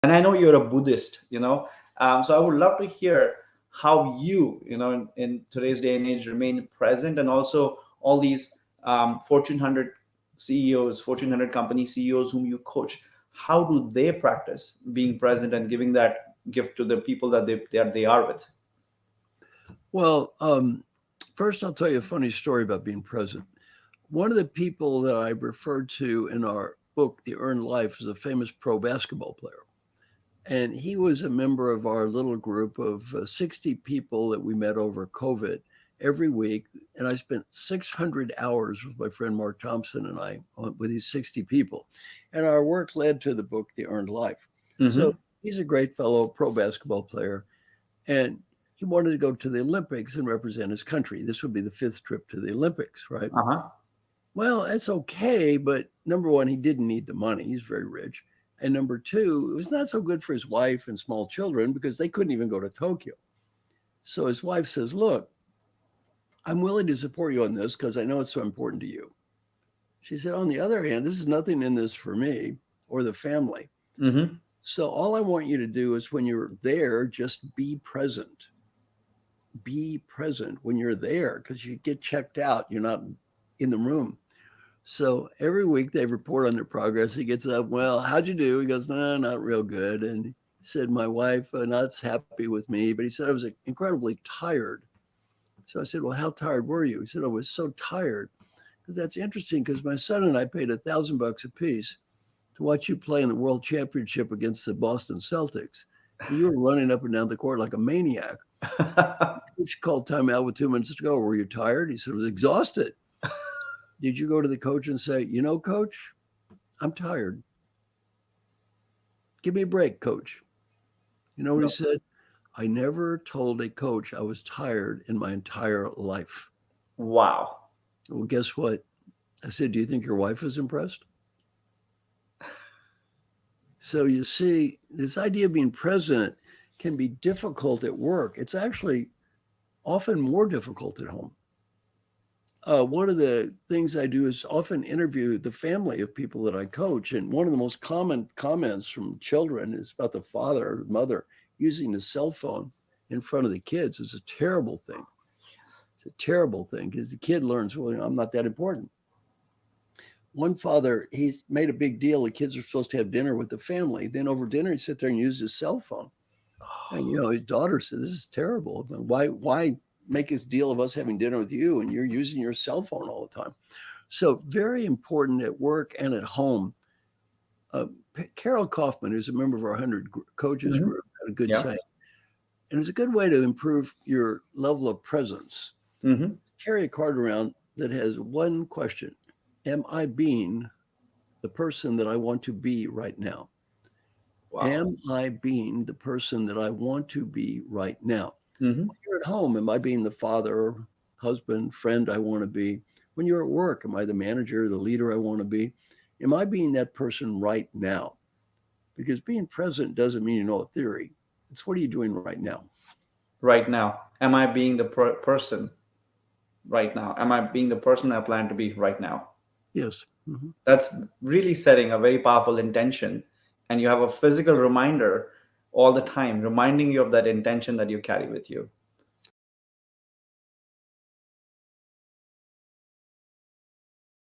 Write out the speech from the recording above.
And I know you're a Buddhist, so I would love to hear how you, in today's day and age, remain present, and also all these Fortune 100 CEOs, Fortune 100 company CEOs whom you coach. How do they practice being present and giving that gift to the people that they are with? Well, first, I'll tell you a funny story about being present. One of the people that I referred to in our book, The Earned Life, is a famous pro basketball player. And he was a member of our little group of 60 people that we met over COVID every week. And I spent 600 hours with my friend Mark Thompson and I with these 60 people. And our work led to the book, The Earned Life. So Mm-hmm. he's a great fellow, pro basketball player. And he wanted to go to the Olympics and represent his country. This would be the fifth trip to the Olympics, right? Uh-huh. Well, that's okay, but number one, he didn't need the money. He's very rich. And number two, it was not so good for his wife and small children because they couldn't even go to Tokyo. So his wife says, look, I'm willing to support you on this because I know it's so important to you. She said, on the other hand, this is nothing in this for me or the family. Mm-hmm. So all I want you to do is when you're there, just be present. Be present when you're there because you get checked out. You're not in the room. So every week they report on their progress. He gets up, well, how'd you do? He goes, no, not real good. And he said, my wife not happy with me, but he said I was incredibly tired. So I said, well, how tired were you? He said, I was so tired. Because that's interesting because my son and I paid $1,000 a piece to watch you play in the World Championship against the Boston Celtics. And you were running up and down the court like a maniac. Coach called timeout with 2 minutes to go. Were you tired? He said, I was exhausted. Did you go to the coach and say, coach, I'm tired. Give me a break, coach. You know what No. he said? I never told a coach I was tired in my entire life. Wow. Well, guess what? I said, do you think your wife is impressed? So you see, this idea of being present can be difficult at work. It's actually often more difficult at home. One of the things I do is often interview the family of people that I coach. And one of the most common comments from children is about the father or mother using the cell phone in front of the kids. It's a terrible thing. It's a terrible thing because the kid learns, well, I'm not that important. One father, he's made a big deal. The kids are supposed to have dinner with the family. Then over dinner, he'd sit there and use his cell phone. And, his daughter said, this is terrible. Why make this deal of us having dinner with you and you're using your cell phone all the time? So very important at work and at home. Carol Kaufman, who's a member of our 100 coaches Mm-hmm. group, had a good Yeah. saying. And it's a good way to improve your level of presence. Mm-hmm. Carry a card around that has one question. Am I being the person that I want to be right now? Wow. Am I being the person that I want to be right now? Mm-hmm. When you're at home, am I being the father, husband, friend I want to be? When you're at work, am I the manager, the leader I want to be? Am I being that person right now? Because being present doesn't mean you know a theory. It's what are you doing right now? Right now, am I being the person right now? Am I being the person I plan to be right now? Yes. Mm-hmm. That's really setting a very powerful intention. And you have a physical reminder all the time, reminding you of that intention that you carry with you.